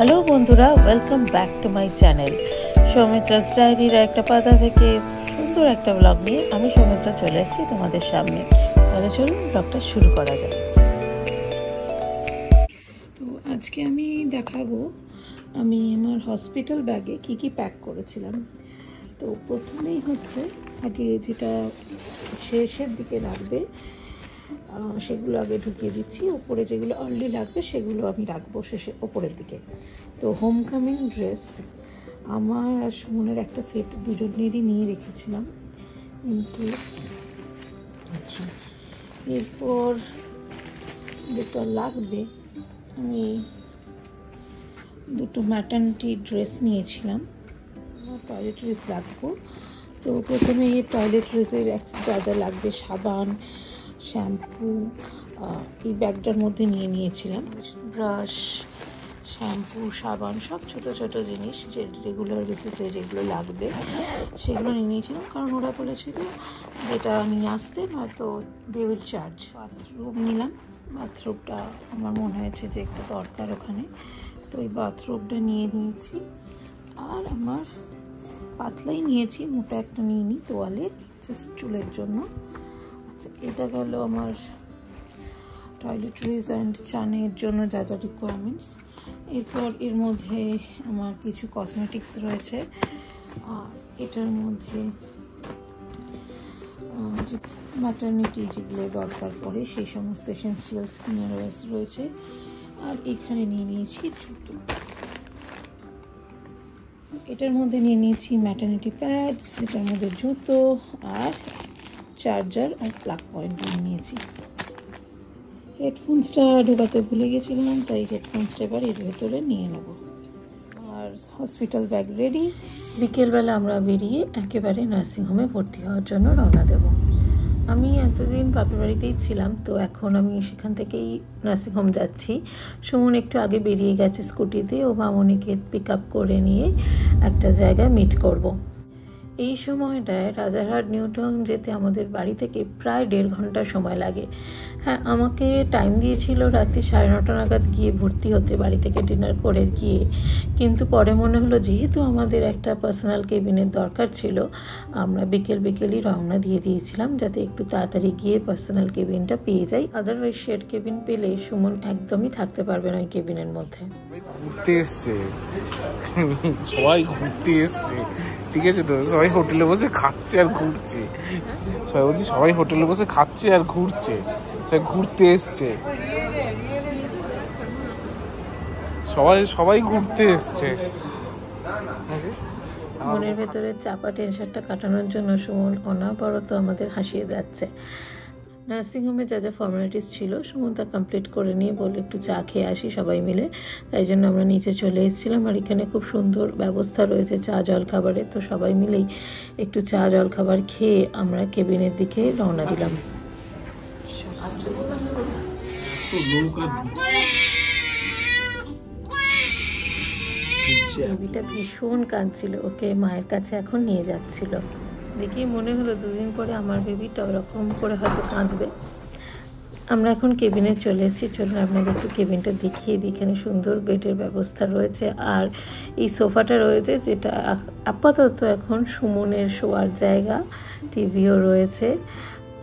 Hello বন্ধুরা, welcome back to my channel Soumitra's ডায়েরির একটা পাতা থেকে সুন্দর একটা ব্লগ নিয়ে আমি সৌমিত্রা চলে এসেছি তোমাদের সামনে। তাহলে চলুন ব্লগটা শুরু করা যায়। তো আজকে আমি দেখাবো আমি আমার হসপিটাল ব্যাগে কি কি প্যাক করেছিলাম। তো প্রথমেই হচ্ছে আগে যেটা শেষের দিকে রাখবে সেগুলো আগে ঢুকিয়ে দিচ্ছি। ওপরে যেগুলো আর্লি লাগবে সেগুলো আমি রাখবো শেষে ওপরের দিকে। তো হোমকামিং ড্রেস আমার আর সুমনের একটা সেট দুজনেরই নিয়ে রেখেছিলাম ইনকেস। আচ্ছা, এরপর যেটা লাগবে আমি দুটো ম্যাটার্নিটি ড্রেস নিয়েছিলাম, টয়লেট্রিজ রাখবো। তো প্রথমে এই টয়লেট্রিজের যা যা লাগবে সাবান, শ্যাম্পু এই ব্যাগটার মধ্যে নিয়েছিলাম। ব্রাশ, শ্যাম্পু, সাবান সব ছোট ছোট জিনিস যে রেগুলার বেসিসে যেগুলো লাগবে সেগুলো নিয়েছিলাম, কারণ ওরা বলেছিল যেটা নিয়ে আসতে নয়তো দে উইল চার্জ। বাথরুম নিলাম, বাথরুমটা আমার মনে হয়েছে যে একটু দরকার ওখানে, তো এই বাথরুমটা নিয়েছি। আর আমার পাতলাই নিয়েছি, মোটা একটা নিইনি, তোয়ালে জাস্ট চুলের জন্য। আচ্ছা, এটা গেল আমার টয়লেট্রিজ অ্যান্ড চানের জন্য যা যা রিকোয়ারমেন্টস। এরপর এর মধ্যে আমার কিছু কসমেটিক্স রয়েছে, এটার মধ্যে যে ম্যাটার্নিটি যেগুলো দরকার পড়ে সেই সমস্ত এসেন্সিয়ালস রয়েছে। আর এখানে নিয়ে নিয়েছি জুতো, এটার মধ্যে নিয়ে নিয়েছি ম্যাটার্নিটি প্যাডস, এটার মধ্যে জুতো আর চার্জার আর প্লাগ পয়েন্ট নিয়ে নিয়েছি। হেডফোনসটা ঢোকাতে ভুলে গেছিলাম, তাই হেডফোনসটা এবার এর ভেতরে নিয়ে নেব। আর হসপিটাল ব্যাগ রেডি। বিকেলবেলা আমরা বেরিয়ে একেবারে নার্সিংহোমে ভর্তি হওয়ার জন্য রওনা দেব। আমি এতদিন বাপের বাড়িতেই ছিলাম, তো এখন আমি সেখান থেকেই নার্সিংহোম যাচ্ছি। সুমন একটু আগে বেরিয়ে গেছে স্কুটিতে, ও মামনিকে পিক আপ করে নিয়ে একটা জায়গায় মিট করব। এই সময়টায় রাজারহাট নিউ টাউন যেতে আমাদের বাড়ি থেকে প্রায় 1.5 ঘন্টা সময় লাগে। হ্যাঁ, আমাকে টাইম দিয়েছিল রাত্রি 9:30 নাগাদ গিয়ে ভর্তি হতে, বাড়ি থেকে ডিনার করে গিয়ে। কিন্তু পরে মনে হলো যেহেতু আমাদের একটা পার্সোনাল কেবিনের দরকার ছিল, আমরা বিকেলই রওনা দিয়ে দিয়েছিলাম যাতে একটু তাড়াতাড়ি গিয়ে পার্সোনাল কেবিনটা পেয়ে যাই। আদারওয়াইজ শেড কেবিন পেলে সুমন একদমই থাকতে পারবে না ওই কেবিনের মধ্যে। ঘুরতে এসছে সবাই, ঘুরতে এসছে, ঠিক আছে তো? সবাই হোটেলে বসে খাচ্ছে আর ঘুরছে। সবাই বলছে সবাই হোটেলে বসে খাচ্ছে আর ঘুরছে, সবাই ঘুরতে এসছে, সবাই ঘুরতে এসছে। মনের ভেতরে চাপা টেনশনটা কাটানোর জন্য সুমন অনাবরত আমাদের হাসিয়ে যাচ্ছে। নার্সিংহোমে যা যা ফর্মালিটিস ছিল সুমন তা কমপ্লিট করে নিয়ে বলে একটু চা খেয়ে আসি সবাই মিলে। তাই জন্য আমরা নিচে চলে এসেছিলাম, আর এখানে খুব সুন্দর ব্যবস্থা রয়েছে চা জল খাবারের। তো সবাই মিলেই একটু চা জল খাবার খেয়ে আমরা কেবিনের দিকে রওনা দিলাম। বেবিটা ভীষণ কাঁদছিল, ওকে মায়ের কাছে এখন নিয়ে যাচ্ছিল। দেখি মনে হলো 2 দিন পরে আমার বেবিটা ওরকম করে হয়তো কাঁদবে। আমরা এখন কেবিনে চলে এসেছি, চলুন আপনাদের একটু কেবিনটা দেখিয়ে দিই। এখানে সুন্দর বেডের ব্যবস্থা রয়েছে, আর এই সোফাটা রয়েছে যেটা আপাতত এখন সুমনের শোয়ার জায়গা। টিভিও রয়েছে।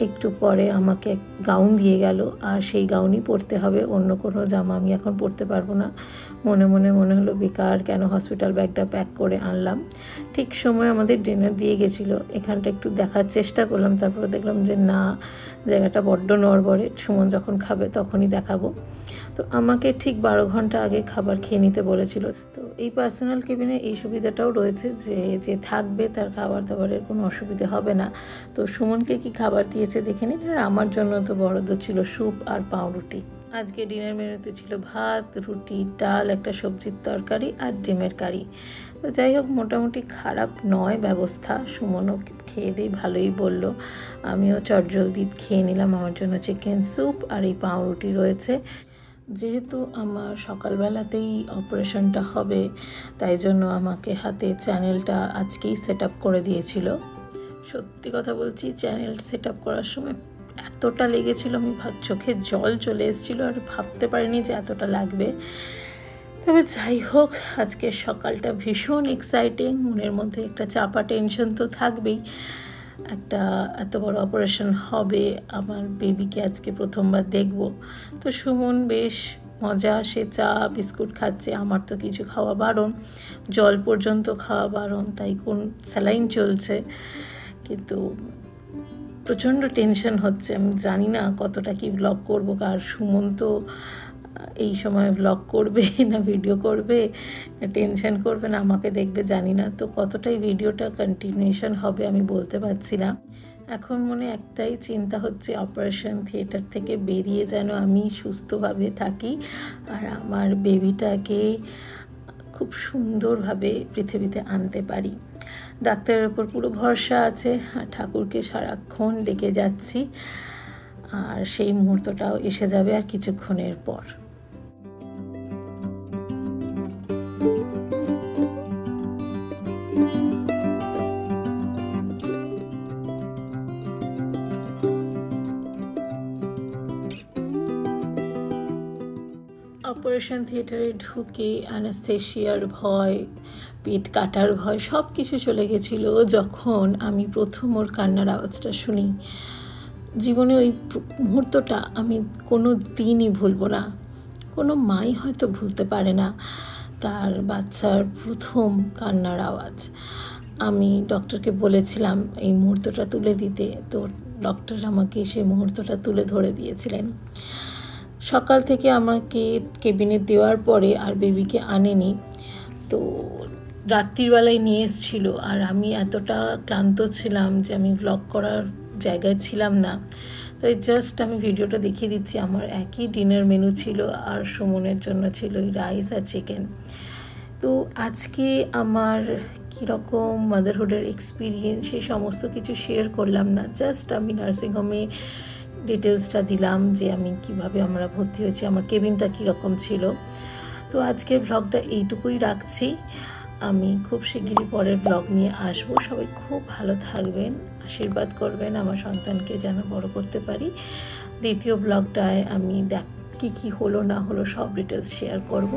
একটু পরে আমাকে গাউন দিয়ে গেল, আর সেই গাউনই পরতে হবে, অন্য কোনো জামা আমি এখন পরতে পারবো না। মনে হলো বেকার কেন হসপিটাল ব্যাগটা প্যাক করে আনলাম। ঠিক সময় আমাদের ডিনার দিয়ে গেছিলো। এখানটা একটু দেখার চেষ্টা করলাম, তারপরে দেখলাম যে না, জায়গাটা বড্ড নড়বড়ে, সুমন যখন খাবে তখনই দেখাবো। তো আমাকে ঠিক 12 ঘন্টা আগে খাবার খেয়ে নিতে বলেছিল। তো এই পার্সোনাল কেবিনে এই সুবিধাটাও রয়েছে যে থাকবে তার খাবার দাবারের কোনো অসুবিধা হবে না। তো সুমনকে কি খাবার দিয়েছে দেখে নিন। আর আমার জন্য তো বরাদ্দ ছিল স্যুপ আর পাউরুটি। আজকে ডিনার মেনুতে ছিল ভাত, রুটি, ডাল, একটা সবজির তরকারি আর ডিমের কারি। তো যাই হোক, মোটামুটি খারাপ নয় ব্যবস্থা। সুমনও খেয়ে দিয়ে ভালোই বলল। আমিও চটজলদি খেয়ে নিলাম। আমার জন্য চিকেন স্যুপ আর এই পাউরুটি রয়েছে। যেহেতু আমার সকালবেলাতেই অপারেশনটা হবে, তাই জন্য আমাকে হাতে চ্যানেলটা আজকেই সেট আপ করে দিয়েছিল। সত্যি কথা বলছি, চ্যানেল সেট আপ করার সময় এতটা লেগেছিল, আমি চোখে জল চলে এসেছিলো, আর ভাবতে পারিনি যে এতটা লাগবে। তবে যাই হোক, আজকের সকালটা ভীষণ এক্সাইটিং। মনের মধ্যে একটা চাপা টেনশন তো থাকবেই, একটা এত বড় অপারেশন হবে, আমার বেবিকে আজকে প্রথমবার দেখব। তো সুমন বেশ মজা, সে চা বিস্কুট খাচ্ছে, আমার তো কিছু খাওয়া বারণ, জল পর্যন্ত খাওয়া বারণ, তাই কোন স্যালাইন চলছে। কিন্তু প্রচণ্ড টেনশন হচ্ছে, আমি জানি না কতটা কি ব্লগ করবো, আর সুমন তো এই সময় ব্লগ করবে না ভিডিও করবে, টেনশন করবে না আমাকে দেখবে জানি না। তো কতটাই ভিডিওটা কন্টিনিউশন হবে আমি বলতে পারছি না। এখন মনে একটাই চিন্তা হচ্ছে, অপারেশন থিয়েটার থেকে বেরিয়ে যেন আমি সুস্থভাবে থাকি আর আমার বেবিটাকে খুব সুন্দরভাবে পৃথিবীতে আনতে পারি। ডাক্তারের ওপর পুরো ভরসা আছে, আর ঠাকুরকে সারাক্ষণ ডেকে যাচ্ছি, আর সেই মুহূর্তটাও এসে যাবে আর কিছুক্ষণের পর। অপারেশন থিয়েটারে ঢুকে অ্যানাস্থেশিয়ার ভয়, পেট কাটার ভয় সব কিছু চলে গেছিলো যখন আমি প্রথম ওর কান্নার আওয়াজটা শুনি। জীবনে ওই মুহূর্তটা আমি কোনো দিনই ভুলবো না। কোনো মাই হয়তো ভুলতে পারে না তার বাচ্চার প্রথম কান্নার আওয়াজ। আমি ডক্টরকে বলেছিলাম এই মুহূর্তটা তুলে দিতে, তো ডক্টর আমাকে সেই মুহূর্তটা তুলে ধরে দিয়েছিলেন। সকাল থেকে আমাকে কেবিনে দেওয়ার পরে আর বেবিকে আনেনি, তো রাত্রিবেলায় নিয়ে এসেছিলো, আর আমি এতটা ক্লান্ত ছিলাম যে আমি ভ্লগ করার জায়গায় ছিলাম না। তাই জাস্ট আমি ভিডিওটা দেখিয়ে দিচ্ছি। আমার একই ডিনার মেনু ছিল, আর সুমনের জন্য ছিল রাইস আর চিকেন। তো আজকে আমার কীরকম মাদারহুডের এক্সপিরিয়েন্স সেই সমস্ত কিছু শেয়ার করলাম না, জাস্ট আমি নার্সিংহোমে ডিটেলসটা দিলাম যে আমি কিভাবে আমরা ভর্তি হয়েছি, আমার কেবিনটা কীরকম ছিল। তো আজকের ব্লগটা এইটুকুই রাখছি, আমি খুব শিগগিরই পরের ব্লগ নিয়ে আসবো। সবাই খুব ভালো থাকবেন, আশীর্বাদ করবেন আমার সন্তানকে যেন বড় করতে পারি। দ্বিতীয় ব্লগটায় আমি কি হলো না হলো সব ডিটেলস শেয়ার করব।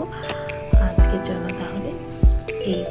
আজকের জন্য তাহলে এই